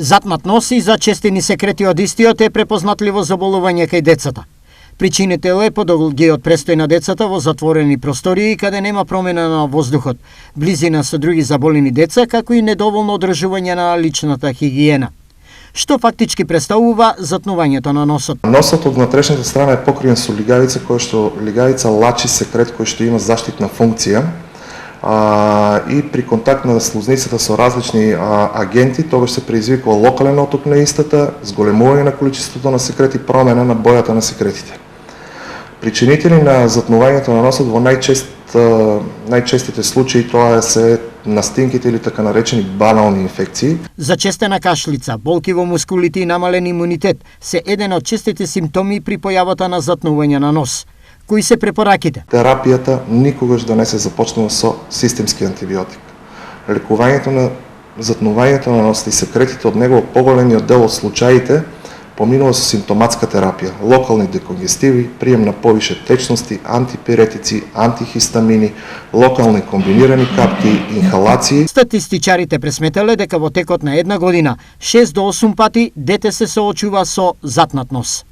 Затнат нос и зачестени секрети од истиот е препознатливо заболување кај децата. Причините е подолгиот престој на децата во затворени простории каде нема промена на воздухот, близина со други заболени деца, како и недоволно одржување на личната хигиена. Што фактички представува затнувањето на носот? Носот од внатрешната страна е покриен со лигавица, која што лигавица лачи секрет кој што има заштитна функција. И при контакт на слузницата со различни агенти, тогаш се предизвикува локален оток на истата, зголемување на количеството на секрет и промена на бојата на секретите. Причинители на затнувањето на носот во најчестите случаи тоа се настинките или така наречени банални инфекции. Зачестена кашлица, болки во мускулите и намален имунитет се еден од честите симптоми при појавата на затнување на нос. Кои се препораките? Терапијата никогаш да не се започнува со системски антибиотик. Лекувањето на затнувањето на носот и секретите од него поголемиот дел од случаите поминува со симптоматска терапија, локални деконгестиви, прием на повише течности, антипиретици, антихистамини, локални комбинирани капки, инхалации. Статистичарите пресметале дека во текот на една година 6 до 8 пати дете се соочува со затнат нос.